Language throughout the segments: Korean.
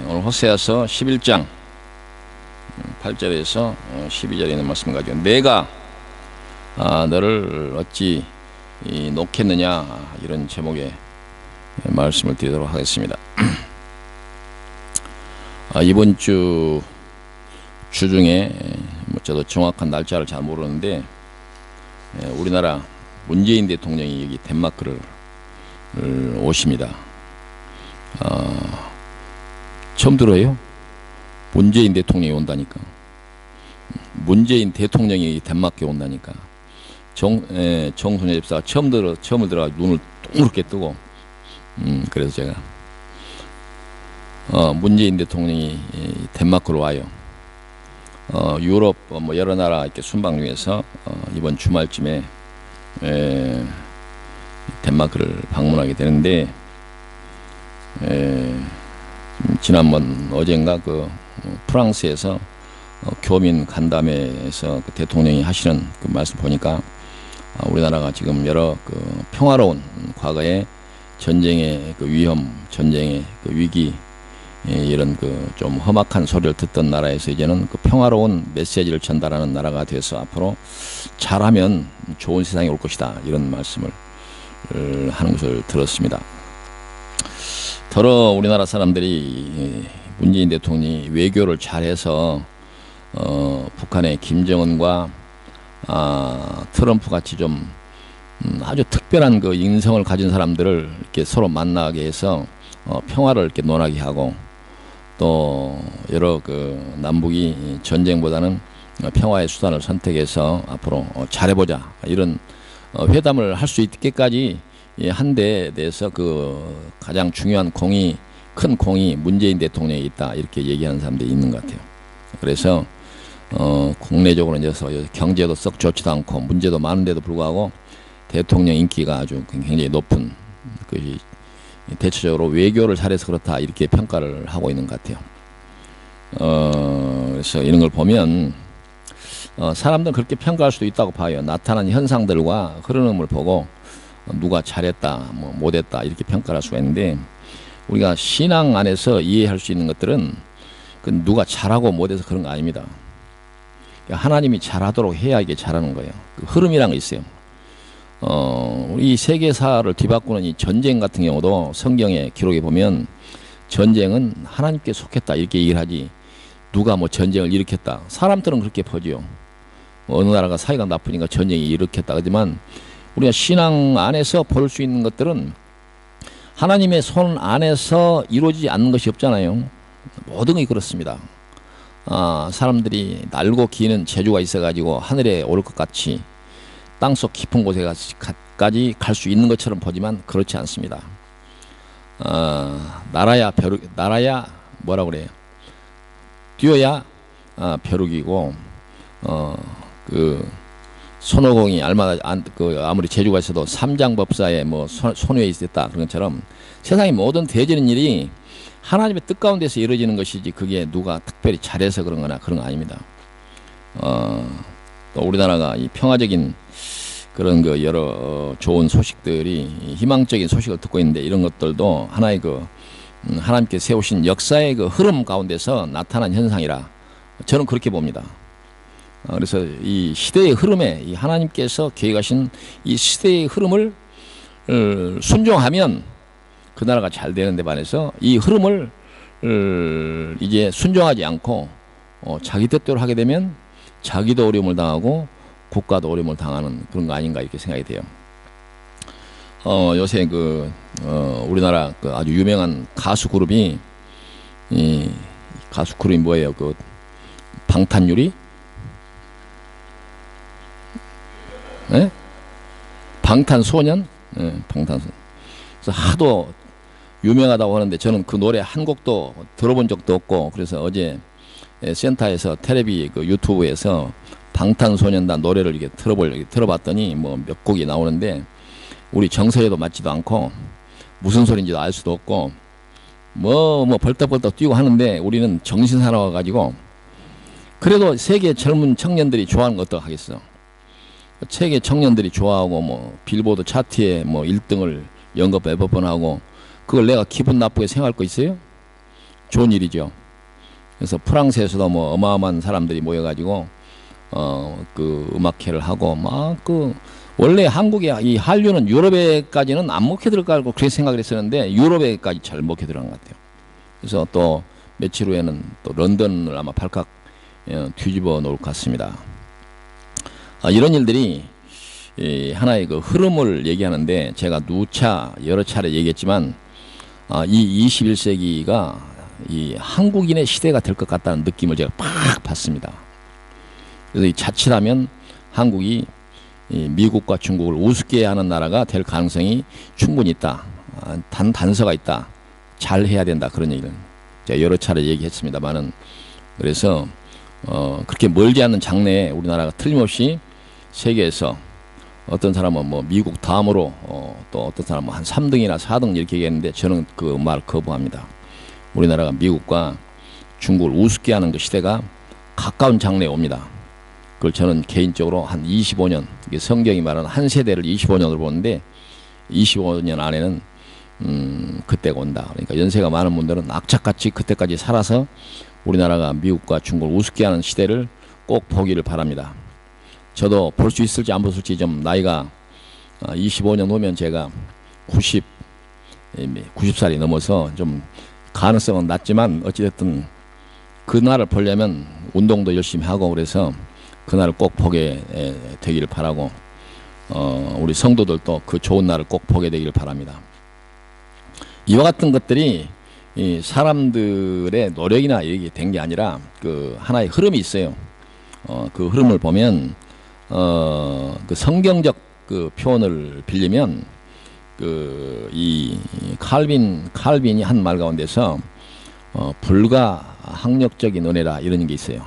오늘 호세아서 11장 8절에서 12절에 있는 말씀을 가지고 내가 너를 어찌 놓겠느냐, 이런 제목의 말씀을 드리도록 하겠습니다. 이번 주 중에 저도 정확한 날짜를 잘 모르는데 우리나라 문재인 대통령이 여기 덴마크를 오십니다. 처음 들어요? 문재인 대통령이 온다니까. 문재인 대통령이 덴마크에 온다니까. 정순회 집사가 처음을 들어가 눈을 동그랗게 뜨고, 그래서 제가 문재인 대통령이 덴마크로 와요. 유럽 여러 나라 이렇게 순방 중에서 이번 주말쯤에 덴마크를 방문하게 되는데, 지난번 어젠가 프랑스에서 교민 간담회에서 대통령이 하시는 그 말씀 보니까 우리나라가 지금 여러 평화로운 과거의 전쟁의 위험, 전쟁의 위기, 이런 좀 험악한 소리를 듣던 나라에서 이제는 평화로운 메시지를 전달하는 나라가 돼서 앞으로 잘하면 좋은 세상이 올 것이다, 이런 말씀을 하는 것을 들었습니다. 더러 우리나라 사람들이 문재인 대통령이 외교를 잘해서 북한의 김정은과 트럼프 같이 좀 아주 특별한 인성을 가진 사람들을 이렇게 서로 만나게 해서 평화를 이렇게 논하게 하고, 또 여러 남북이 전쟁보다는 평화의 수단을 선택해서 앞으로 잘해보자, 이런 회담을 할 수 있게까지 한 데에 대해서 가장 중요한 큰 공이 문재인 대통령이 있다, 이렇게 얘기하는 사람들이 있는 것 같아요. 그래서 국내적으로 이제 경제도 썩 좋지도 않고 문제도 많은데도 불구하고 대통령 인기가 아주 굉장히 높은, 것이 대체적으로 외교를 잘해서 그렇다, 이렇게 평가를 하고 있는 것 같아요. 그래서 이런 걸 보면 사람들은 그렇게 평가할 수도 있다고 봐요. 나타난 현상들과 흐름을 보고 누가 잘했다, 못했다, 이렇게 평가할 수가 있는데, 우리가 신앙 안에서 이해할 수 있는 것들은 누가 잘하고 못해서 그런 거 아닙니다. 하나님이 잘하도록 해야 이게 잘하는 거예요. 흐름이란 거 있어요. 이 세계사를 뒤바꾸는 이 전쟁 같은 경우도 성경의 기록에 보면 전쟁은 하나님께 속했다, 이렇게 얘기를 하지, 누가 전쟁을 일으켰다, 사람들은 그렇게 보지요. 어느 나라가 사이가 나쁘니까 전쟁이 일으켰다 하지만, 우리가 신앙 안에서 볼 수 있는 것들은 하나님의 손 안에서 이루어지지 않는 것이 없잖아요. 모든 것이 그렇습니다. 사람들이 날고 기는 재주가 있어가지고 하늘에 오를 것 같이 땅속 깊은 곳에까지 갈 수 있는 것처럼 보지만 그렇지 않습니다. 나라야 뭐라 그래요? 뛰어야 벼룩이고, 손오공이 아무리 재주가 있어도 삼장법사에 손 위에 있었다, 그런 것처럼 세상의 모든 되어지는 일이 하나님의 뜻 가운데서 이루어지는 것이지, 그게 누가 특별히 잘해서 그런 거나 그런 거 아닙니다. 또 우리나라가 이 평화적인 그런 여러 좋은 소식들이, 희망적인 소식을 듣고 있는데, 이런 것들도 하나의 하나님께 세우신 역사의 흐름 가운데서 나타난 현상이라 저는 그렇게 봅니다. 그래서 이 시대의 흐름에, 이 하나님께서 계획하신 이 시대의 흐름을 순종하면 그 나라가 잘 되는 데 반해서 이 흐름을 이제 순종하지 않고 자기 뜻대로 하게 되면 자기도 어려움을 당하고 국가도 어려움을 당하는 그런 거 아닌가, 이렇게 생각이 돼요. 요새 우리나라 아주 유명한 가수 그룹이, 이 가수 그룹이 뭐예요? 방탄유리? 네? 방탄소년? 네, 방탄소년. 그래서 하도 유명하다고 하는데 저는 그 노래 한 곡도 들어본 적도 없고, 그래서 어제 센터에서 텔레비 유튜브에서 방탄소년단 노래를 이렇게 들어봤더니 몇 곡이 나오는데 우리 정서에도 맞지도 않고 무슨 소리인지도 알 수도 없고 벌떡벌떡 뛰고 하는데, 우리는 정신 사나워 가지고, 그래도 세계 젊은 청년들이 좋아하는 거 어떡하겠어. 세계 청년들이 좋아하고 빌보드 차트에 1등을 연급 몇 번 하고, 그걸 내가 기분 나쁘게 생각할 거 있어요? 좋은 일이죠. 그래서 프랑스에서도 뭐 어마어마한 사람들이 모여가지고 그 음악회를 하고 막 그 원래 한국의 이 한류는 유럽에까지는 안 먹혀 들어가고 그렇게 생각을 했었는데 유럽에까지 잘 먹혀 들어간 것 같아요. 그래서 또 며칠 후에는 또 런던을 아마 발칵 뒤집어 놓을 것 같습니다. 이런 일들이 하나의 그 흐름을 얘기하는데 제가 누차 여러 차례 얘기했지만 이 21세기가 이 한국인의 시대가 될 것 같다는 느낌을 제가 팍 받습니다. 그래서 이 자칫하면 한국이 이 미국과 중국을 우습게 하는 나라가 될 가능성이 충분히 있다. 단서가 있다. 잘 해야 된다. 그런 얘기를 제가 여러 차례 얘기했습니다만은 그래서 그렇게 멀지 않은 장래에 우리나라가 틀림없이 세계에서 어떤 사람은 뭐 미국 다음으로 또 어떤 사람은 한 3등이나 4등 이렇게 얘기했는데 저는 그 말 거부합니다. 우리나라가 미국과 중국을 우습게 하는 그 시대가 가까운 장래에 옵니다. 그걸 저는 개인적으로 한 25년, 이게 성경이 말하는 한 세대를 25년으로 보는데 25년 안에는 그때가 온다. 그러니까 연세가 많은 분들은 악착같이 그때까지 살아서 우리나라가 미국과 중국을 우습게 하는 시대를 꼭 보기를 바랍니다. 저도 볼 수 있을지 안 볼지 좀 나이가 25년 후면 제가 90살이 넘어서 좀 가능성은 낮지만 어찌됐든 그날을 보려면 운동도 열심히 하고 그래서 그날을 꼭 보게 되기를 바라고 우리 성도들도 그 좋은 날을 꼭 보게 되기를 바랍니다. 이와 같은 것들이 이 사람들의 노력이나 이게 된 게 아니라 그 하나의 흐름이 있어요. 그 흐름을 보면 그 성경적 그 표현을 빌리면 그 이 칼빈이 한 말 가운데서 불가항력적인 은혜라 이런 게 있어요.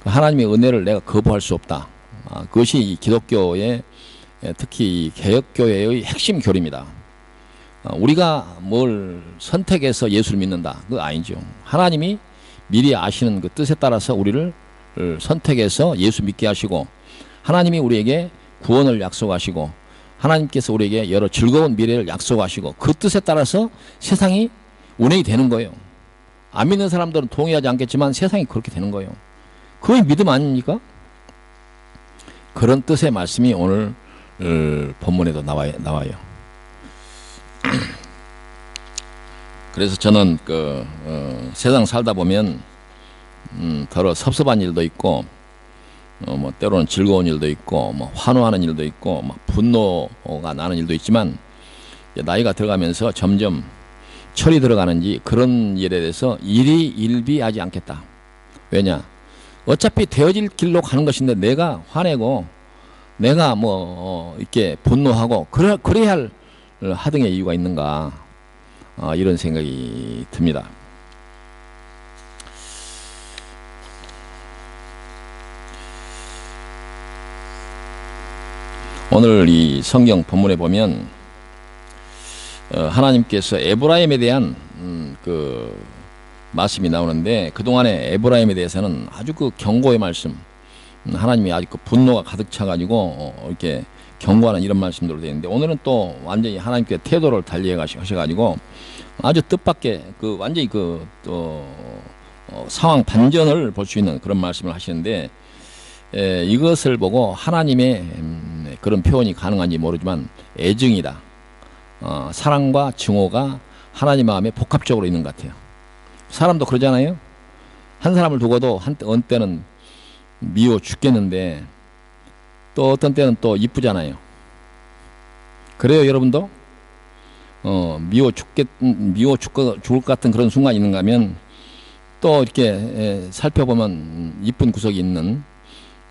하나님의 은혜를 내가 거부할 수 없다. 그것이 이 기독교의 특히 개혁교회의 핵심 교리입니다. 우리가 뭘 선택해서 예수를 믿는다. 그거 아니죠. 하나님이 미리 아시는 그 뜻에 따라서 우리를 선택해서 예수 믿게 하시고 하나님이 우리에게 구원을 약속하시고 하나님께서 우리에게 여러 즐거운 미래를 약속하시고 그 뜻에 따라서 세상이 운행이 되는 거예요. 안 믿는 사람들은 동의하지 않겠지만 세상이 그렇게 되는 거예요. 그게 믿음 아닙니까? 그런 뜻의 말씀이 오늘 본문에도 나와요. 그래서 저는 그 세상 살다 보면 더러 섭섭한 일도 있고 뭐 때로는 즐거운 일도 있고 뭐 환호하는 일도 있고 뭐 분노가 나는 일도 있지만 나이가 들어가면서 점점 철이 들어가는지 그런 일에 대해서 일비하지 않겠다. 왜냐? 어차피 되어질 길로 가는 것인데 내가 화내고 내가 뭐 이렇게 분노하고 그래야 할 하등의 이유가 있는가 이런 생각이 듭니다. 오늘 이 성경 본문에 보면 하나님께서 에브라임에 대한 그 말씀이 나오는데 그동안에 에브라임에 대해서는 아주 그 경고의 말씀 하나님이 아주 그 분노가 가득 차가지고 이렇게 경고하는 이런 말씀들로 되어 있는데 오늘은 또 완전히 하나님께 태도를 달리 하셔가지고 아주 뜻밖의 그 완전히 그 또 상황 반전을 볼 수 있는 그런 말씀을 하시는데 이것을 보고 하나님의 그런 표현이 가능한지 모르지만 애증이다. 사랑과 증오가 하나님 마음에 복합적으로 있는 것 같아요. 사람도 그러잖아요. 한 사람을 두고도 어느 때는 미워 죽겠는데 또 어떤 때는 또 이쁘잖아요. 그래요, 여러분도? 미워 죽을 것 같은 그런 순간이 있는가 하면 또 이렇게 살펴보면 이쁜 구석이 있는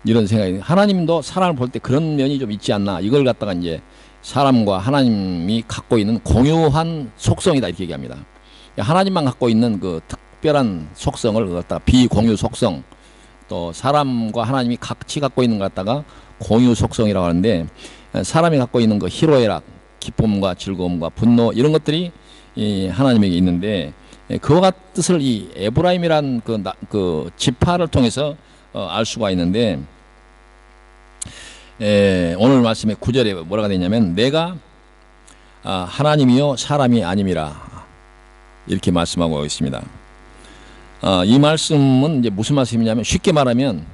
이런 생각이 하나님도 사람을 볼 때 그런 면이 좀 있지 않나 이걸 갖다가 이제 사람과 하나님이 갖고 있는 공유한 속성이다 이렇게 얘기합니다. 하나님만 갖고 있는 그 특별한 속성을 갖다가 비공유 속성 또 사람과 하나님이 같이 갖고 있는 것 갖다가 공유 속성이라고 하는데 사람이 갖고 있는 그 희로애락 기쁨과 즐거움과 분노 이런 것들이 이 하나님에게 있는데 그와 같은 뜻을 이 에브라임이란 그 지파를 통해서 알 수가 있는데 오늘 말씀의 9절에 뭐라고 되냐면 내가 하나님이요 사람이 아님이라 이렇게 말씀하고 있습니다. 이 말씀은 이제 무슨 말씀이냐면, 쉽게 말하면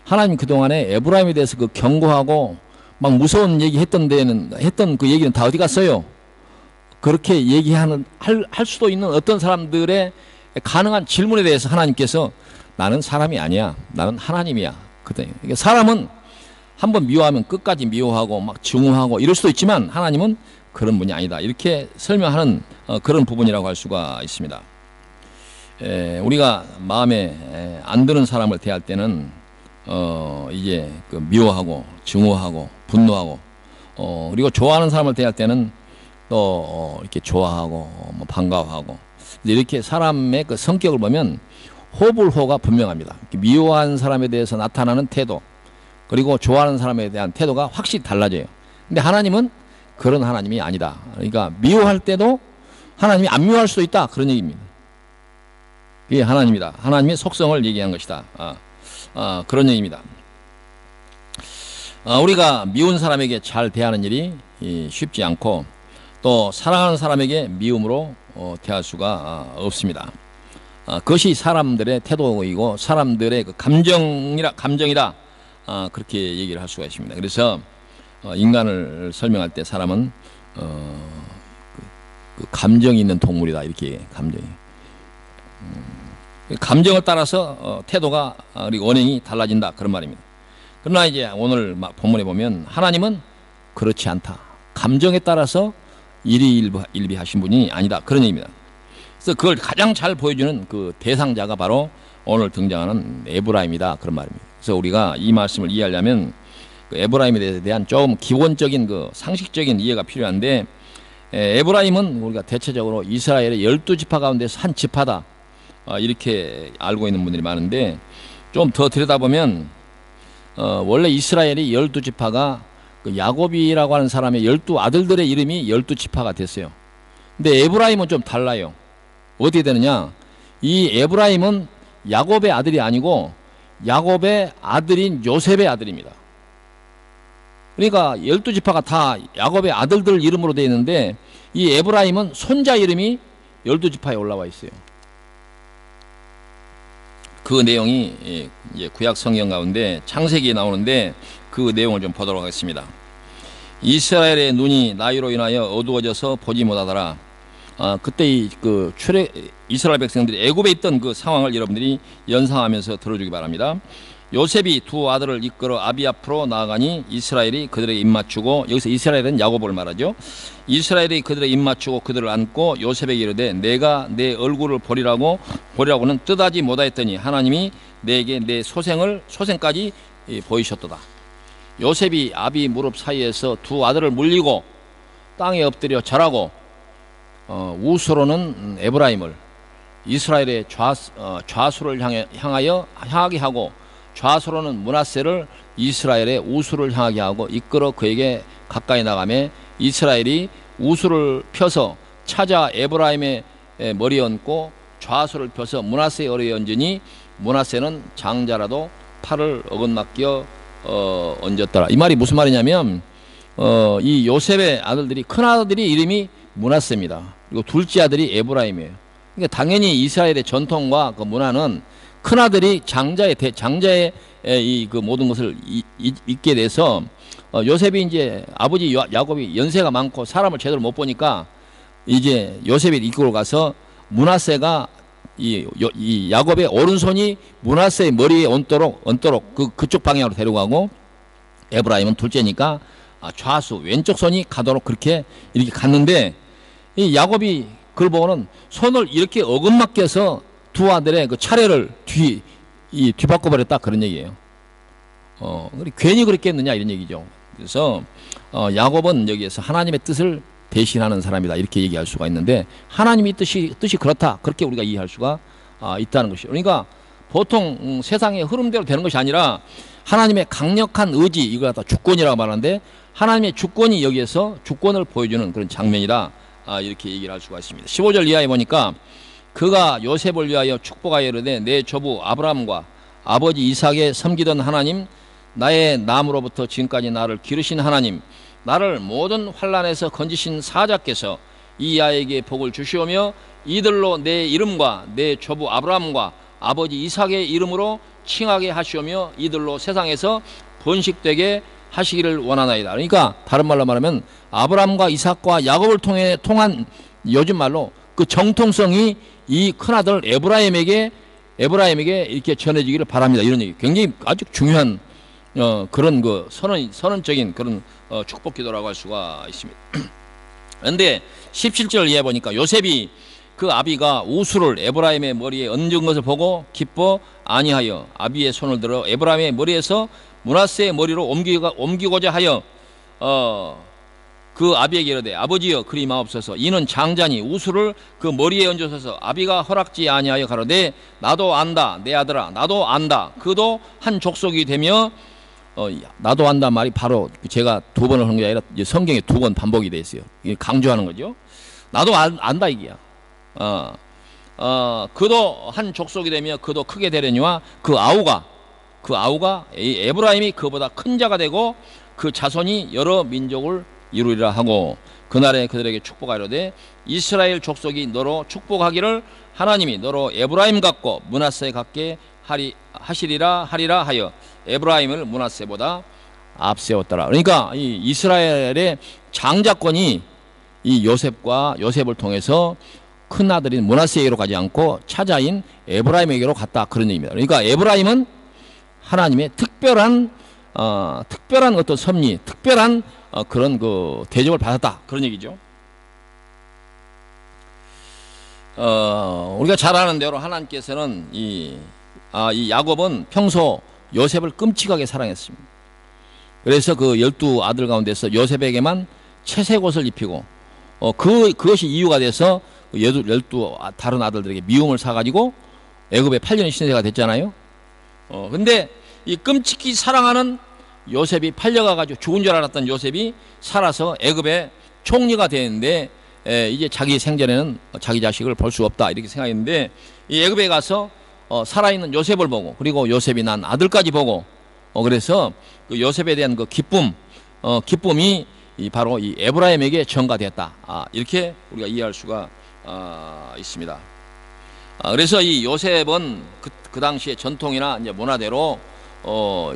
하나님 그동안에 에브라임에 대해서 그 경고하고 막 무서운 얘기 했던 그 얘기는 다 어디 갔어요? 그렇게 할 수도 있는 어떤 사람들의 가능한 질문에 대해서 하나님께서 나는 사람이 아니야, 나는 하나님이야. 그러니까 사람은 한번 미워하면 끝까지 미워하고 막 증오하고 이럴 수도 있지만 하나님은 그런 분이 아니다, 이렇게 설명하는 그런 부분이라고 할 수가 있습니다. 우리가 마음에 안 드는 사람을 대할 때는 이제 그 미워하고 증오하고 분노하고, 그리고 좋아하는 사람을 대할 때는 또 이렇게 좋아하고 뭐 반가워하고, 이렇게 사람의 그 성격을 보면 호불호가 분명합니다. 미워하는 사람에 대해서 나타나는 태도, 그리고 좋아하는 사람에 대한 태도가 확실히 달라져요. 근데 하나님은 그런 하나님이 아니다. 그러니까 미워할 때도 하나님이 안 미워할 수도 있다, 그런 얘기입니다. 그게 하나님이다. 하나님의 속성을 얘기한 것이다. 그런 얘기입니다. 우리가 미운 사람에게 잘 대하는 일이 쉽지 않고, 또 사랑하는 사람에게 미움으로 대할 수가 없습니다. 그것이 사람들의 태도이고 사람들의 그 감정이다. 그렇게 얘기를 할 수가 있습니다. 그래서 인간을 설명할 때 사람은 그 감정이 있는 동물이다, 이렇게 감정을 따라서 태도가 그리고 언행이 달라진다, 그런 말입니다. 그러나 이제 오늘 본문에 보면 하나님은 그렇지 않다. 감정에 따라서 일비하신 분이 아니다, 그런 얘기입니다. 그래서 그걸 가장 잘 보여주는 그 대상자가 바로 오늘 등장하는 에브라임이다, 그런 말입니다. 그래서 우리가 이 말씀을 이해하려면 그 에브라임에 대한 좀 기본적인 그 상식적인 이해가 필요한데, 에브라임은 우리가 대체적으로 이스라엘의 12지파 가운데서 한 지파다, 이렇게 알고 있는 분들이 많은데, 좀 더 들여다보면 원래 이스라엘이 12지파가 그 야곱이라고 하는 사람의 12아들들의 이름이 12지파가 됐어요. 근데 에브라임은 좀 달라요. 어떻게 되느냐, 이 에브라임은 야곱의 아들이 아니고 야곱의 아들인 요셉의 아들입니다. 그러니까 12지파가 다 야곱의 아들들 이름으로 되어 있는데, 이 에브라임은 손자 이름이 12지파에 올라와 있어요. 그 내용이 이제 구약 성경 가운데 창세기에 나오는데, 그 내용을 좀 보도록 하겠습니다. 이스라엘의 눈이 나이로 인하여 어두워져서 보지 못하더라. 그때 이스라엘 백성들이 애굽에 있던 그 상황을 여러분들이 연상하면서 들어주기 바랍니다. 요셉이 두 아들을 이끌어 아비 앞으로 나아가니 이스라엘이 그들에게 입맞추고, 여기서 이스라엘은 야곱을 말하죠. 이스라엘이 그들에게 입맞추고 그들을 안고 요셉에게 이르되 내가 내 얼굴을 보리라고는 뜻하지 못하였더니 하나님이 내게 내 소생까지 보이셨도다. 요셉이 아비 무릎 사이에서 두 아들을 물리고 땅에 엎드려 절하고, 우스로는 에브라임을 이스라엘의 좌수를 향하게 하고, 좌수로는 므낫세를 이스라엘의 우수를 향하게 하고 이끌어 그에게 가까이 나가매 이스라엘이 우수를 펴서 찾아 에브라임의 머리에 얹고 좌수를 펴서 므낫세의 머리에 얹으니 므낫세는 장자라도 팔을 어긋낚여 얹었더라. 이 말이 무슨 말이냐면, 이 요셉의 아들들이, 큰 아들이 이름이 므낫세입니다. 그리고 둘째 아들이 에브라임이에요. 그러니까 당연히 이스라엘의 전통과 그 문화는 큰 아들이 장자의 그 모든 것을 잊게 돼서, 요셉이 이제 아버지 야곱이 연세가 많고 사람을 제대로 못 보니까 이제 요셉이 이끌고 가서 므낫세가 이 야곱의 오른손이 므낫세의 머리에 얹도록 그쪽 방향으로 데려가고, 에브라임은 둘째니까 좌수 왼쪽 손이 가도록 그렇게 이렇게 갔는데, 이 야곱이 그걸 보고는 손을 이렇게 어긋맞게서 두 아들의 그 차례를 뒤바꿔 버렸다, 그런 얘기예요. 괜히 그렇게 했느냐, 이런 얘기죠. 그래서 야곱은 여기에서 하나님의 뜻을 대신하는 사람이다, 이렇게 얘기할 수가 있는데, 하나님의 뜻이 그렇다, 그렇게 우리가 이해할 수가 있다는 것이죠. 그러니까 보통 세상의 흐름대로 되는 것이 아니라 하나님의 강력한 의지, 이걸 갖다 주권이라고 말하는데, 하나님의 주권이 여기에서 주권을 보여주는 그런 장면이다, 이렇게 얘기를 할 수가 있습니다. 15절 이하에 보니까 그가 요셉을 위하여 축복하여 이르되 내 조부 아브라함과 아버지 이삭에 섬기던 하나님, 나의 남으로부터 지금까지 나를 기르신 하나님, 나를 모든 환난에서 건지신 사자께서 이 아이에게 복을 주시오며 이들로 내 이름과 내 조부 아브라함과 아버지 이삭의 이름으로 칭하게 하시오며 이들로 세상에서 번식되게 하시기를 원하나이다. 그러니까 다른 말로 말하면 아브라함과 이삭과 야곱을 통한 요즘 말로 그 정통성이 이 큰아들 에브라임에게 이렇게 전해지기를 바랍니다. 이런 얘기. 굉장히 아주 중요한 그런 그 선언적인 그런 축복 기도라고 할 수가 있습니다. 그런데 17절 이해 보니까 요셉이 그 아비가 우수를 에브라임의 머리에 얹은 것을 보고 기뻐 아니하여 아비의 손을 들어 에브라임의 머리에서 므낫세의 머리로 옮기고자 하여 그 아비에게 이르되 아버지여 그리 마옵소서 이는 장자니 우수를 그 머리에 얹으소서. 아비가 허락지 아니하여 가로되 나도 안다 내 아들아 나도 안다. 그도 한 족속이 되며 나도 안다 말이 바로 제가 두 번을 한 게 아니라 성경에 두 번 반복이 돼 있어요. 강조하는 거죠. 나도 안다 이게야. 그도 한 족속이 되며 그도 크게 되려니와 그 아우가 에브라임이 그보다 큰 자가 되고 그 자손이 여러 민족을 이루리라 하고 그날에 그들에게 축복하려되 이스라엘 족속이 너로 축복하기를 하나님이 너로 에브라임 같고 므낫세 같게 하리라 하여 에브라임을 므낫세보다 앞세웠더라. 그러니까 이 이스라엘의 장자권이 이 요셉을 통해서 큰 아들인 므낫세에게로 가지 않고 차자인 에브라임에게로 갔다 그런 얘기입니다. 그러니까 에브라임은 하나님의 특별한 어떤 섭리, 특별한 그런 그 대접을 받았다 그런 얘기죠. 우리가 잘 아는 대로 하나님께서는 이 야곱은 평소 요셉을 끔찍하게 사랑했습니다. 그래서 그 12아들 가운데서 요셉에게만 채색 옷을 입히고 그것이 이유가 돼서 12 다른 아들들에게 미움을 사가지고 애굽에 8년의 신세가 됐잖아요. 근데 이 끔찍히 사랑하는 요셉이 팔려가가지고 죽은 줄 알았던 요셉이 살아서 애굽의 총리가 되는데 이제 자기 생전에는 자기 자식을 볼 수 없다 이렇게 생각했는데 이 애굽에 가서 살아있는 요셉을 보고 그리고 요셉이 난 아들까지 보고 그래서 그 요셉에 대한 그 기쁨이 바로 이 에브라임에게 전가되었다. 이렇게 우리가 이해할 수가 있습니다. 그래서 이 요셉은 그 당시의 전통이나 이제 문화대로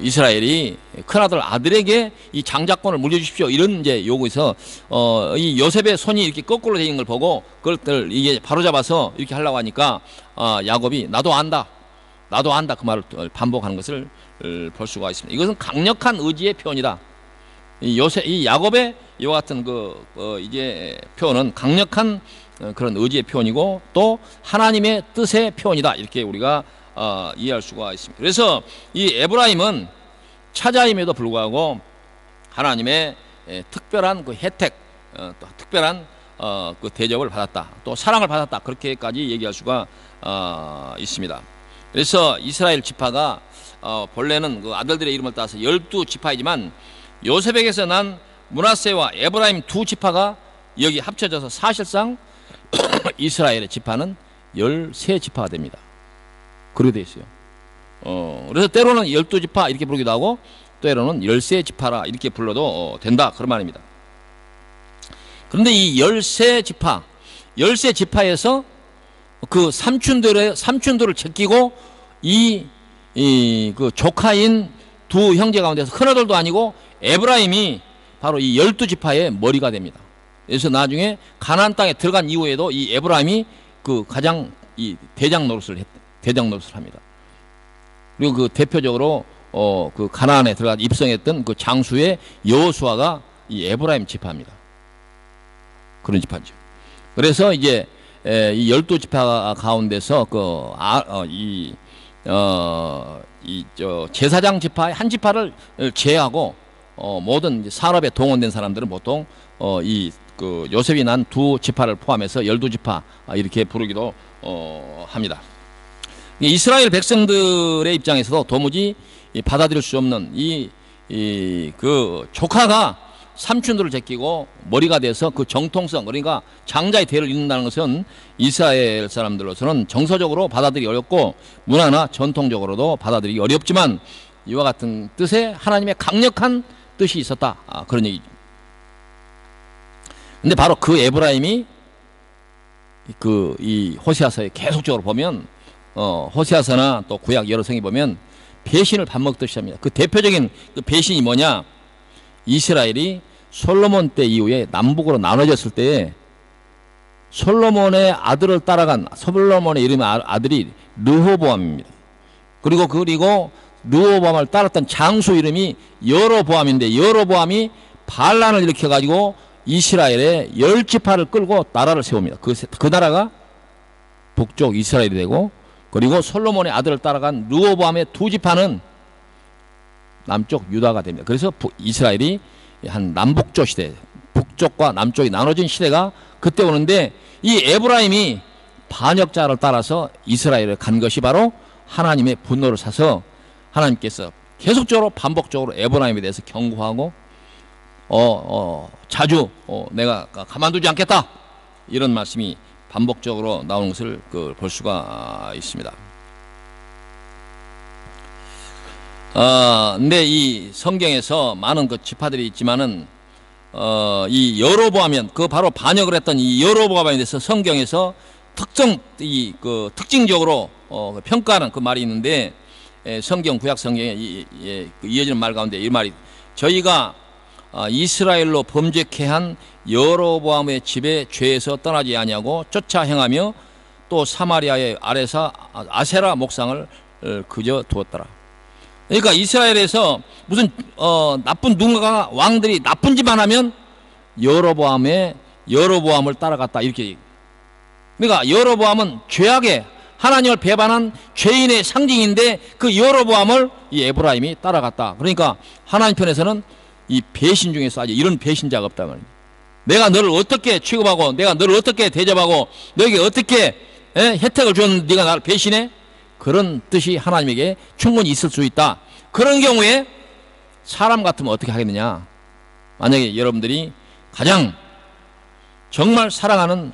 이스라엘이 큰아들 아들에게 이 장자권을 물려주십시오 이런 이제 요구에서 이 요셉의 손이 이렇게 거꾸로 되어 있는 걸 보고 그것들 이게 바로잡아서 이렇게 하려고 하니까 야곱이 나도 안다 그 말을 반복하는 것을 볼 수가 있습니다. 이것은 강력한 의지의 표현이다. 이 야곱의 이와 같은 이제 표현은 강력한 그런 의지의 표현이고 또 하나님의 뜻의 표현이다 이렇게 우리가 이해할 수가 있습니다. 그래서 이 에브라임은 차자임에도 불구하고 하나님의 특별한 그 혜택, 또 특별한 그 대접을 받았다, 또 사랑을 받았다 그렇게까지 얘기할 수가 있습니다. 그래서 이스라엘 지파가 본래는 그 아들들의 이름을 따서 12지파이지만 요셉에게서 난 므낫세와 에브라임 두 지파가 여기 합쳐져서 사실상 이스라엘의 지파는 13지파가 됩니다. 그렇게 되어 있어요. 그래서 때로는 12지파 이렇게 부르기도 하고 때로는 13지파라 이렇게 불러도 된다 그런 말입니다. 그런데 이 13지파에서 그 삼촌들을 제끼고 그 조카인 두 형제 가운데서 큰아들도 아니고 에브라임이 바로 이 12지파의 머리가 됩니다. 그래서 나중에 가나안 땅에 들어간 이후에도 이 에브라임이 그 가장 이 대장 노릇을 합니다. 그리고 그 대표적으로 그 가나안에 들어가 입성했던 그 장수의 여호수아가 이 에브라임 지파입니다. 그런 지파죠. 그래서 이제 이 12지파 가운데서 제사장 지파의 한 지파를 제외하고 모든 이제 산업에 동원된 사람들은 보통 그 요셉이 난 두 지파를 포함해서 12지파 이렇게 부르기도 합니다. 이스라엘 백성들의 입장에서도 도무지 받아들일 수 없는 그 조카가 삼촌들을 제끼고 머리가 돼서 그 정통성, 그러니까 장자의 대를 잇는다는 것은 이스라엘 사람들로서는 정서적으로 받아들이기 어렵고 문화나 전통적으로도 받아들이기 어렵지만 이와 같은 뜻에 하나님의 강력한 뜻이 있었다. 그런 얘기죠. 근데 바로 그 에브라임이 이 호세아서에 계속적으로 보면 호세아서나 또 구약 여러 성에 보면 배신을 밥 먹듯이 합니다. 그 대표적인 그 배신이 뭐냐? 이스라엘이 솔로몬 때 이후에 남북으로 나눠졌을 때에 솔로몬의 아들을 따라간 솔로몬의 이름의 아들이 르호보암입니다. 그리고 르호보암을 따랐던 장수 이름이 여로보암인데, 여로보암이 반란을 일으켜가지고 이스라엘의 10지파를 끌고 나라를 세웁니다. 그 나라가 북쪽 이스라엘이 되고, 그리고 솔로몬의 아들을 따라간 르호보암의 2지파는 남쪽 유다가 됩니다. 그래서 이스라엘이 한 남북조 시대, 북쪽과 남쪽이 나눠진 시대가 그때 오는데, 이 에브라임이 반역자를 따라서 이스라엘에 간 것이 바로 하나님의 분노를 사서 하나님께서 계속적으로 반복적으로 에브라임에 대해서 경고하고 자주 내가 가만두지 않겠다, 이런 말씀이 반복적으로 나오는 것을 볼 수가 있습니다. 근데 이 성경에서 많은 그 지파들이 있지만은 이 여로보암은 바로 반역을 했던 이 여로보암에 대해서 성경에서 특징적으로 평가하는 그 말이 있는데, 구약 성경에 이어지는 말 가운데 이 말이, 저희가 이스라엘로 범죄케 한 여로보암의 집에 죄에서 떠나지 아니하고 쫓아 행하며 또 사마리아의 아세라 목상을 그저 두었더라. 그러니까 이스라엘에서 무슨 나쁜 누군가가, 왕들이 나쁜 짓만 하면 여로보암을 따라갔다, 이렇게. 그러니까 여로보암은 죄악의, 하나님을 배반한 죄인의 상징인데, 그 여로보암을 이 에브라임이 따라갔다. 그러니까 하나님 편에서는 이 배신 중에서 아직 이런 배신자가 없다 말입니다. 내가 너를 어떻게 취급하고, 내가 너를 어떻게 대접하고, 너에게 어떻게 혜택을 줬는데 네가 나를 배신해? 그런 뜻이 하나님에게 충분히 있을 수 있다. 그런 경우에 사람 같으면 어떻게 하겠느냐? 만약에 여러분들이 가장 정말 사랑하는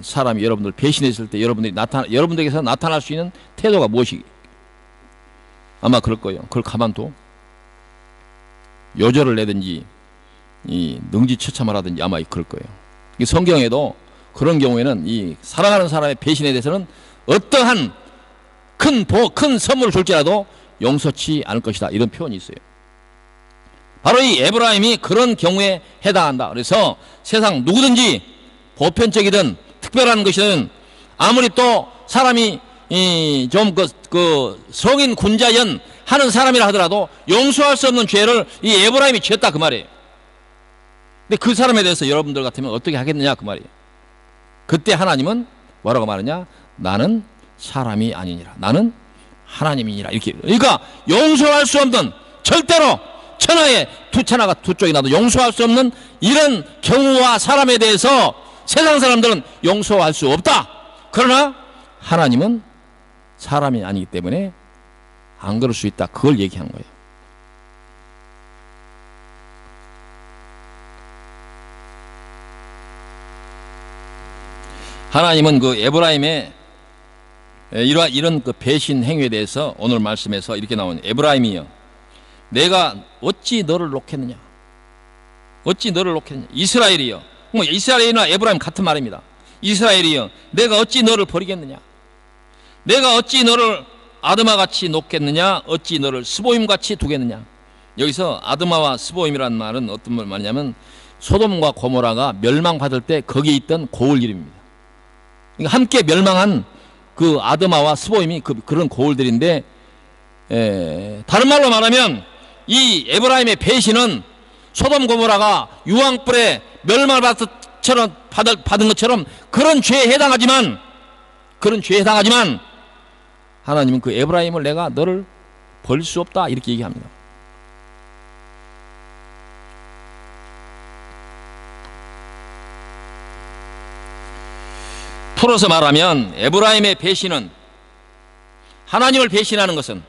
사람이 여러분들 배신했을 때 여러분들에게서 나타날 수 있는 태도가 무엇이? 아마 그럴 거예요. 그걸 가만둬? 요절을 내든지 능지처참을 하든지 아마 그럴 거예요. 성경에도 그런 경우에는 이 사랑하는 사람의 배신에 대해서는 어떠한 큰 선물을 줄지라도 용서치 않을 것이다, 이런 표현이 있어요. 바로 이 에브라임이 그런 경우에 해당한다. 그래서 세상 누구든지 보편적이든 특별한 것이든, 아무리 또 사람이 좀 성인 군자연 하는 사람이라 하더라도 용서할 수 없는 죄를 이 에브라임이 지었다, 그 말이에요. 근데 그 사람에 대해서 여러분들 같으면 어떻게 하겠느냐, 그 말이에요. 그때 하나님은 뭐라고 말하냐? 나는 사람이 아니니라, 나는 하나님이니라, 이렇게. 그러니까 용서할 수 없는, 절대로 천하에 천하가 두 쪽이 나도 용서할 수 없는 이런 경우와 사람에 대해서 세상 사람들은 용서할 수 없다. 그러나 하나님은 사람이 아니기 때문에 안 그럴 수 있다, 그걸 얘기하는 거예요. 하나님은 그 에브라임의 이런 그 배신 행위에 대해서 오늘 말씀에서 이렇게 나오는, 에브라임이여, 내가 어찌 너를 놓겠느냐? 어찌 너를 놓겠느냐? 이스라엘이여, 이스라엘이나 에브라임 같은 말입니다. 이스라엘이여, 내가 어찌 너를 버리겠느냐? 내가 어찌 너를 아드마같이 놓겠느냐? 어찌 너를 스보임같이 두겠느냐? 여기서 아드마와 스보임이라는 말은 어떤 말이냐면, 소돔과 고모라가 멸망받을 때 거기에 있던 고을 이름입니다. 그러니까 함께 멸망한 그 아드마와 스보임이 그런 고을들인데, 다른 말로 말하면 이 에브라임의 배신은 소돔 고모라가 유황불에 멸망을 받은 것처럼 그런 죄에 해당하지만 하나님은 그 에브라임을 내가 너를 버릴 수 없다, 이렇게 얘기합니다. 풀어서 말하면 에브라임의 배신은, 하나님을 배신하는 것은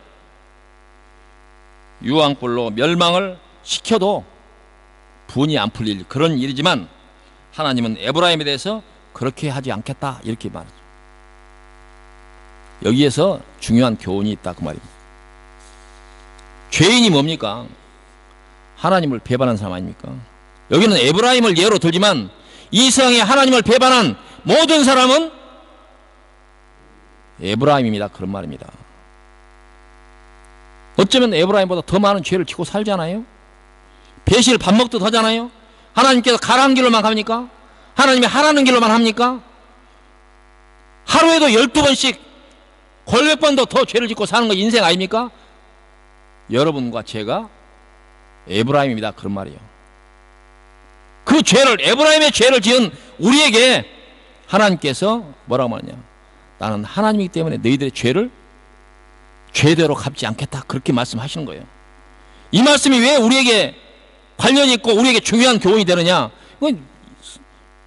유황불로 멸망을 시켜도 분이 안 풀릴 그런 일이지만, 하나님은 에브라임에 대해서 그렇게 하지 않겠다, 이렇게 말하죠. 여기에서 중요한 교훈이 있다, 그 말입니다. 죄인이 뭡니까? 하나님을 배반한 사람 아닙니까? 여기는 에브라임을 예로 들지만 이 세상에 하나님을 배반한 모든 사람은 에브라임입니다. 그런 말입니다. 어쩌면 에브라임보다 더 많은 죄를 짓고 살잖아요. 배신을 밥 먹듯 하잖아요. 하나님께서 가라는 길로만 갑니까? 하나님이 하라는 길로만 합니까? 하루에도 12번씩 골몇 번도 더 죄를 짓고 사는 거 인생 아닙니까? 여러분과 제가 에브라임입니다. 그런 말이에요. 그 죄를, 에브라임의 죄를 지은 우리에게 하나님께서 뭐라고 말하냐, 나는 하나님이기 때문에 너희들의 죄를 죄대로 갚지 않겠다, 그렇게 말씀하시는 거예요. 이 말씀이 왜 우리에게 관련이 있고 우리에게 중요한 교훈이 되느냐,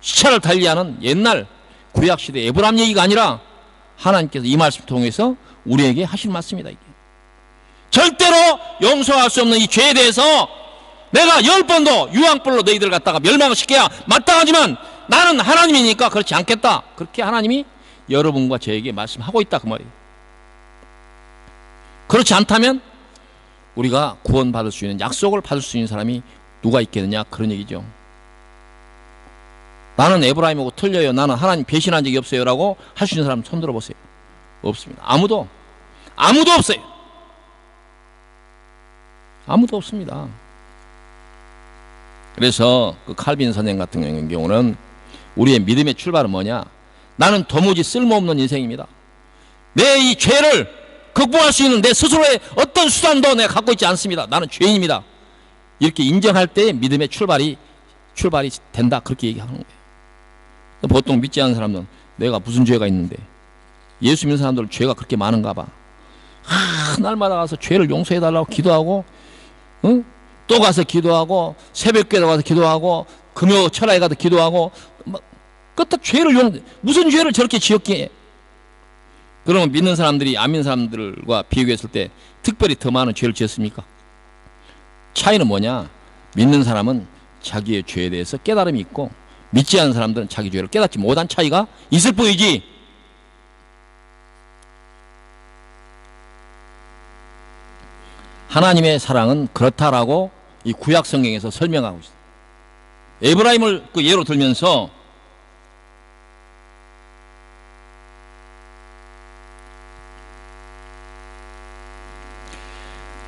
시차를 달리하는 옛날 구약시대 에브라임 얘기가 아니라 하나님께서 이 말씀 통해서 우리에게 하신 말씀이다. 이게 절대로 용서할 수 없는 이 죄에 대해서 내가 10번도 유황불로 너희들 갖다가 멸망을 시켜야 마땅하지만 나는 하나님이니까 그렇지 않겠다, 그렇게 하나님이 여러분과 저에게 말씀하고 있다, 그 말이에요. 그렇지 않다면 우리가 구원받을 수 있는, 약속을 받을 수 있는 사람이 누가 있겠느냐, 그런 얘기죠. 나는 에브라임하고 틀려요, 나는 하나님 배신한 적이 없어요 라고 할 수 있는 사람 손 들어보세요. 없습니다. 아무도 없어요. 아무도 없습니다. 그래서 그 칼빈 선생 같은 경우는 우리의 믿음의 출발은 뭐냐, 나는 도무지 쓸모없는 인생입니다. 내 이 죄를 극복할 수 있는 내 스스로의 어떤 수단도 내가 갖고 있지 않습니다. 나는 죄인입니다. 이렇게 인정할 때 믿음의 출발이 된다, 그렇게 얘기하는 거예요. 보통 믿지 않는 사람들은 내가 무슨 죄가 있는데, 예수 믿는 사람들은 죄가 그렇게 많은가 봐. 날마다 가서 죄를 용서해달라고 기도하고, 응? 또 가서 기도하고, 새벽교회에 가서 기도하고, 금요 철학에 가서 기도하고, 끝다 죄를 무슨 죄를 저렇게 지었기에. 그러면 믿는 사람들이 안 믿는 사람들과 비교했을 때 특별히 더 많은 죄를 지었습니까? 차이는 뭐냐, 믿는 사람은 자기의 죄에 대해서 깨달음이 있고 믿지 않는 사람들은 자기 죄를 깨닫지 못한 차이가 있을 뿐이지, 하나님의 사랑은 그렇다라고 이 구약 성경에서 설명하고 있어요. 에브라임을 그 예로 들면서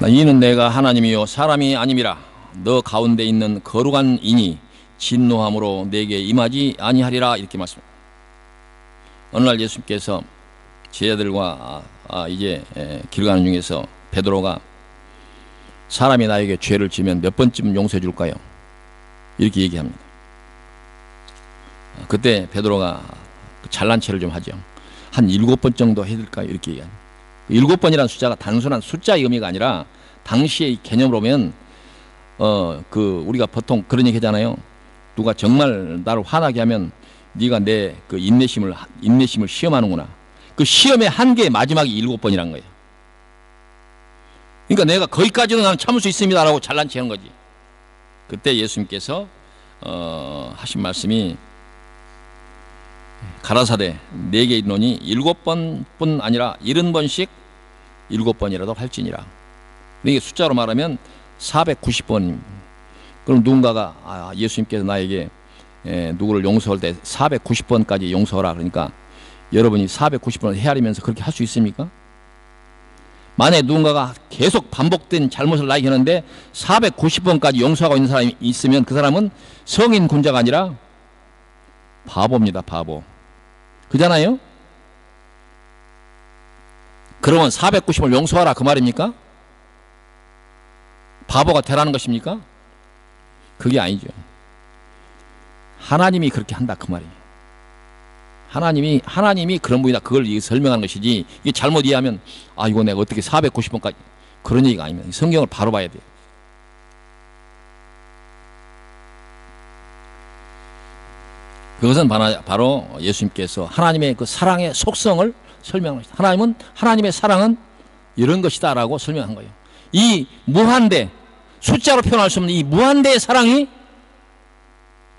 이는 내가 하나님이요 사람이 아님이라, 너 가운데 있는 거룩한 인이 진노함으로 내게 임하지 아니하리라, 이렇게 말씀합니다. 어느 날 예수님께서 제자들과 이제 길 가는 중에서 베드로가 사람이 나에게 죄를 지면 몇 번쯤 용서해 줄까요? 이렇게 얘기합니다. 그때 베드로가 잘난 체를 좀 하죠. 한 7번 정도 해줄까요? 이렇게 얘기합니다. 7번이라는 숫자가 단순한 숫자의 의미가 아니라 당시의 개념으로 보면 우리가 보통 그런 얘기 하잖아요. 누가 정말 나를 화나게 하면 네가 내 그 인내심을 시험하는구나. 그 시험의 한계의 마지막이 7번이란 거예요. 그러니까 내가 거기까지는 나는 참을 수 있습니다 라고 잘난 체하는 거지. 그때 예수님께서 하신 말씀이, 가라사대 내게 이르노니 7번뿐 아니라 70번씩 7번이라도 할지니라. 이게 숫자로 말하면 490번. 그럼 누군가가 예수님께서 나에게 누구를 용서할 때 490번까지 용서하라 그러니까 여러분이 490번을 헤아리면서 그렇게 할 수 있습니까? 만약에 누군가가 계속 반복된 잘못을 나에게 하는데 490번까지 용서하고 있는 사람이 있으면 그 사람은 성인 군자가 아니라 바보입니다. 바보. 그잖아요? 그러면 490을 용서하라, 그 말입니까? 바보가 되라는 것입니까? 그게 아니죠. 하나님이 그렇게 한다, 그 말이에요. 하나님이 그런 분이다, 그걸 설명하는 것이지, 이게 잘못 이해하면 이거 내가 어떻게 490번까지, 그런 얘기가 아닙니다. 성경을 바로 봐야 돼요. 그것은 바로 예수님께서 하나님의 그 사랑의 속성을 설명한 것이다. 하나님의 사랑은 이런 것이다 라고 설명한 거예요. 이 무한대, 숫자로 표현할 수 없는 이 무한대의 사랑이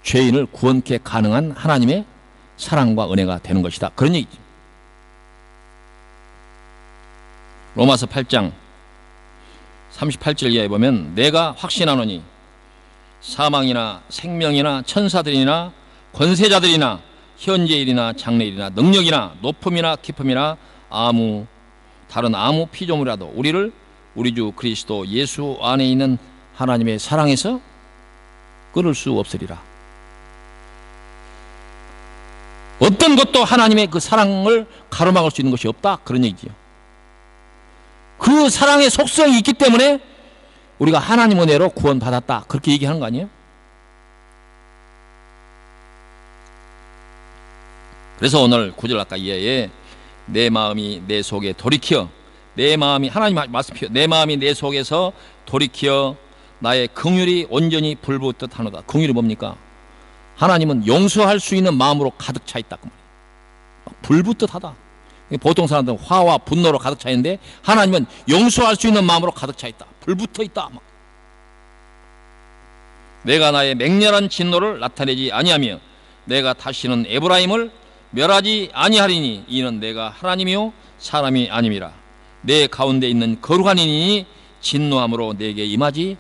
죄인을 구원케 가능한 하나님의 사랑과 은혜가 되는 것이다, 그런 얘기죠. 로마서 8장 38절 이하에 보면, 내가 확신하노니 사망이나 생명이나 천사들이나 권세자들이나 현재일이나 장래일이나 능력이나 높음이나 깊음이나 다른 아무 피조물이라도 우리를 우리 주 그리스도 예수 안에 있는 하나님의 사랑에서 끊을 수 없으리라. 어떤 것도 하나님의 그 사랑을 가로막을 수 있는 것이 없다, 그런 얘기지요. 그 사랑의 속성이 있기 때문에 우리가 하나님 은혜로 구원받았다, 그렇게 얘기하는 거 아니에요? 그래서 오늘 9절 아까 이하에 내 마음이 내 속에 돌이켜, 내 마음이, 하나님 말씀이요, 내 마음이 내 속에서 돌이켜 나의 긍휼이 온전히 불붙듯 하노다. 긍휼이 뭡니까? 하나님은 용서할 수 있는 마음으로 가득 차 있다, 그 말이에요. 불붙듯 하다. 보통 사람들은 화와 분노로 가득 차 있는데 하나님은 용서할 수 있는 마음으로 가득 차 있다, 불붙어 있다. 내가 나의 맹렬한 진노를 나타내지 아니하며 내가 다시는 에브라임을 멸하지 아니하리니 이는 내가 하나님이요 사람이 아님이라. 내 가운데 있는 거룩한 이니 진노함으로 내게 임하지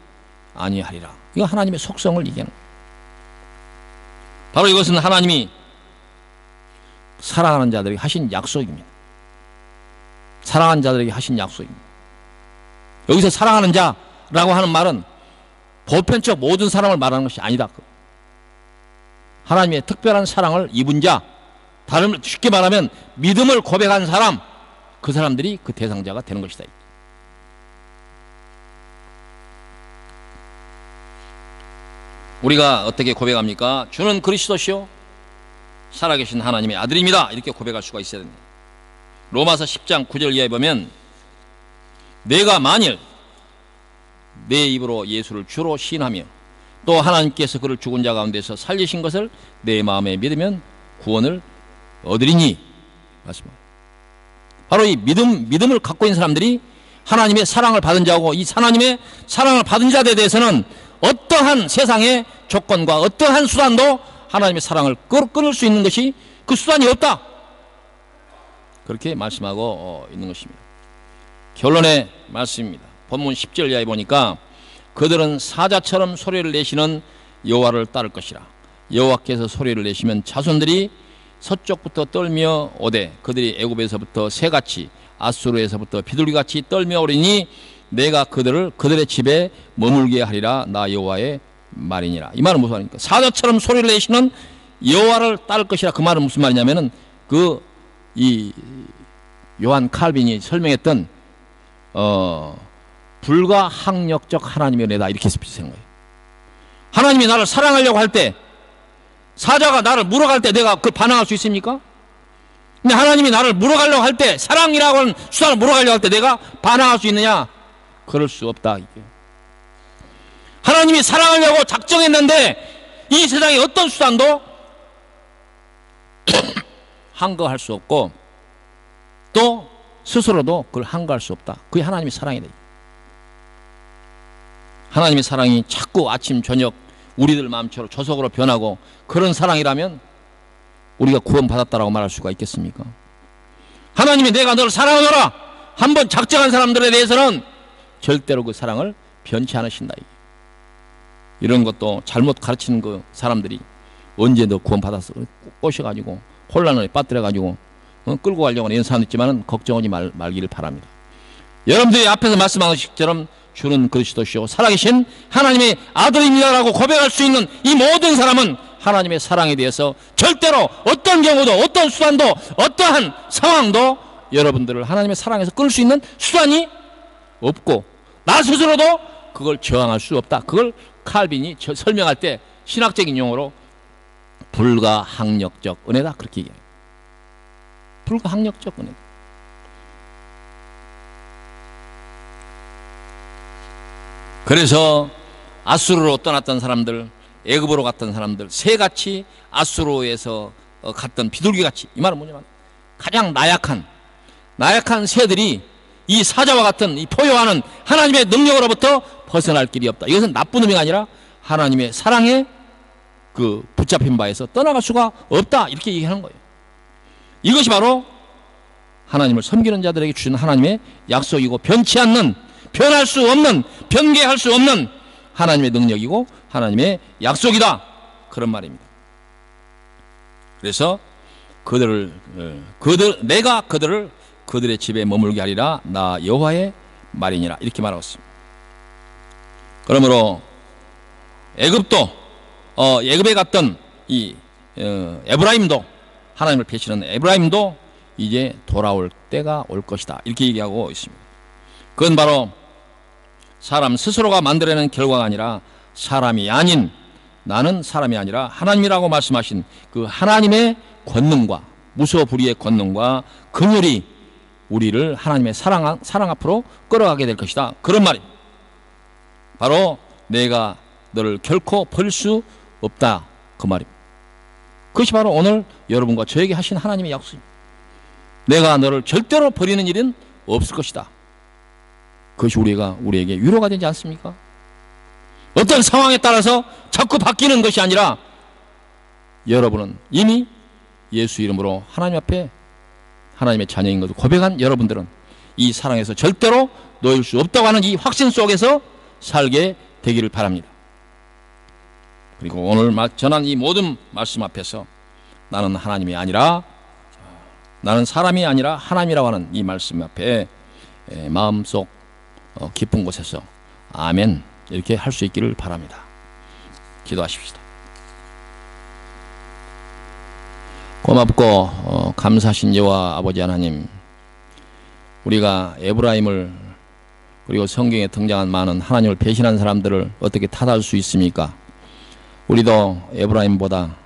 아니하리라. 이거 하나님의 속성을 얘기하는 거예요. 바로 이것은 하나님이 사랑하는 자들에게 하신 약속입니다. 사랑하는 자들에게 하신 약속입니다. 여기서 사랑하는 자라고 하는 말은 보편적 모든 사람을 말하는 것이 아니다. 하나님의 특별한 사랑을 입은 자, 다른 쉽게 말하면 믿음을 고백한 사람, 그 사람들이 그 대상자가 되는 것이다. 우리가 어떻게 고백합니까? 주는 그리스도시요 살아계신 하나님의 아들입니다, 이렇게 고백할 수가 있어야 됩니다. 로마서 10장 9절 이하에 보면 내가 만일 내 입으로 예수를 주로 시인하며 또 하나님께서 그를 죽은 자 가운데서 살리신 것을 내 마음에 믿으면 구원을 얻으리니 말씀합니다. 바로 이 믿음을 갖고 있는 사람들이 하나님의 사랑을 받은 자고, 이 하나님의 사랑을 받은 자들에 대해서는 어떠한 세상의 조건과 어떠한 수단도 하나님의 사랑을 끊을 수 있는 것이 그 수단이 없다, 그렇게 말씀하고 있는 것입니다. 결론의 말씀입니다. 본문 10절 이하에 보니까 그들은 사자처럼 소리를 내시는 여호와를 따를 것이라. 여호와께서 소리를 내시면 자손들이 서쪽부터 떨며 오되 그들이 애굽에서부터 새같이 아수르에서부터 비둘기같이 떨며 오리니 내가 그들의 집에 머물게 하리라. 나 여호와의 말이니라. 이 말은 무슨 말입니까? 사자처럼 소리를 내시는 여호와를 따를 것이라. 그 말은 무슨 말이냐면은 이 요한 칼빈이 설명했던 불가항력적 하나님의 은혜다, 이렇게 생각해요. 하나님이 나를 사랑하려고 할 때, 사자가 나를 물어갈 때 내가 그걸 반항할 수 있습니까? 근데 하나님이 나를 물어가려고 할 때, 사랑이라고 하는 수단을 물어가려고 할 때 내가 반항할 수 있느냐? 그럴 수 없다, 이게. 하나님이 사랑하려고 작정했는데 이 세상의 어떤 수단도 항거할 수 없고 또 스스로도 그걸 항거할 수 없다. 그게 하나님의 사랑이다. 하나님의 사랑이 자꾸 아침 저녁 우리들 마음처럼 저속으로 변하고 그런 사랑이라면 우리가 구원받았다라고 말할 수가 있겠습니까? 하나님이 내가 너를 사랑하노라 한번 작정한 사람들에 대해서는 절대로 그 사랑을 변치 않으신다. 이런 것도 잘못 가르치는 그 사람들이 언제 너 구원받았어 꼬셔가지고 혼란을 빠뜨려가지고 끌고 가려고 하는 사람도 있지만 걱정하지 말기를 바랍니다. 여러분들이 앞에서 말씀한 것처럼 주는 그리스도시요 살아계신 하나님의 아들입니다라고 고백할 수 있는 이 모든 사람은 하나님의 사랑에 대해서 절대로 어떤 경우도 어떤 수단도 어떠한 상황도 여러분들을 하나님의 사랑에서 끌 수 있는 수단이 없고 나 스스로도 그걸 저항할 수 없다. 그걸 칼빈이 설명할 때 신학적인 용어로 불가항력적 은혜다, 그렇게 얘기해요. 불가항력적 은혜다. 그래서 아수르로 떠났던 사람들, 애굽으로 갔던 사람들, 새같이 아수르에서 갔던 비둘기같이, 이 말은 뭐냐면 가장 나약한 새들이 이 사자와 같은 이 포효하는 하나님의 능력으로부터 벗어날 길이 없다. 이것은 나쁜 의미가 아니라 하나님의 사랑에 그 붙잡힌 바에서 떠나갈 수가 없다, 이렇게 얘기하는 거예요. 이것이 바로 하나님을 섬기는 자들에게 주신 하나님의 약속이고 변치 않는, 변할 수 없는, 변개할 수 없는 하나님의 능력이고 하나님의 약속이다, 그런 말입니다. 그래서 내가 그들을 그들의 집에 머물게 하리라. 나 여호와의 말이니라. 이렇게 말하고 있습니다. 그러므로 애굽에 갔던 이 에브라임도, 하나님을 배신하는 에브라임도 이제 돌아올 때가 올 것이다. 이렇게 얘기하고 있습니다. 그건 바로 사람 스스로가 만들어내는 결과가 아니라 사람이 아닌, 나는 사람이 아니라 하나님이라고 말씀하신 그 하나님의 권능과 무소불위의 권능과 긍휼이 우리를 하나님의 사랑 앞으로 끌어가게 될 것이다. 그런 말입니다. 바로 내가 너를 결코 버릴 수 없다. 그 말입니다. 그것이 바로 오늘 여러분과 저에게 하신 하나님의 약속입니다. 내가 너를 절대로 버리는 일은 없을 것이다. 그것이 우리에게 위로가 되지 않습니까? 어떤 상황에 따라서 자꾸 바뀌는 것이 아니라 여러분은 이미 예수 이름으로 하나님 앞에 하나님의 자녀인 것을 고백한 여러분들은 이 사랑에서 절대로 놓일 수 없다고 하는 이 확신 속에서 살게 되기를 바랍니다. 그리고 오늘 전한 이 모든 말씀 앞에서 나는 하나님이 아니라, 나는 사람이 아니라 하나님이라고 하는 이 말씀 앞에 마음속 깊은 곳에서 아멘 이렇게 할 수 있기를 바랍니다. 기도하십시다. 고맙고 감사하신 여호와 아버지 하나님, 우리가 에브라임을 그리고 성경에 등장한 많은 하나님을 배신한 사람들을 어떻게 탓할 수 있습니까? 우리도 에브라임보다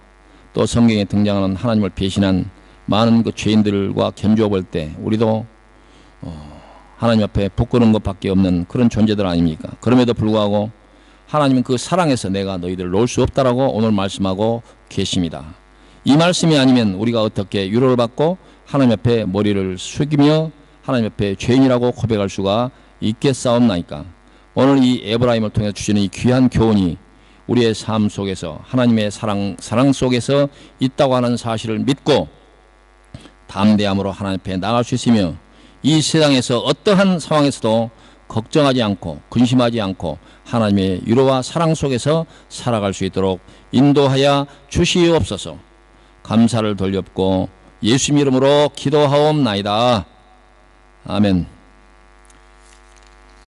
또 성경에 등장하는 하나님을 배신한 많은 그 죄인들과 견주어 볼 때 우리도 하나님 앞에 부끄러운 것밖에 없는 그런 존재들 아닙니까? 그럼에도 불구하고 하나님은 그 사랑에서 내가 너희들을 놓을 수 없다라고 오늘 말씀하고 계십니다. 이 말씀이 아니면 우리가 어떻게 위로를 받고 하나님 앞에 머리를 숙이며 하나님 앞에 죄인이라고 고백할 수가 있겠사옵나이까? 오늘 이 에브라임을 통해 주시는 이 귀한 교훈이 우리의 삶 속에서 하나님의 사랑 속에서 있다고 하는 사실을 믿고 담대함으로 하나님 앞에 나갈 수 있으며 이 세상에서 어떠한 상황에서도 걱정하지 않고 근심하지 않고 하나님의 위로와 사랑 속에서 살아갈 수 있도록 인도하여 주시옵소서. 감사를 돌렸고 예수님 이름으로 기도하옵나이다. 아멘.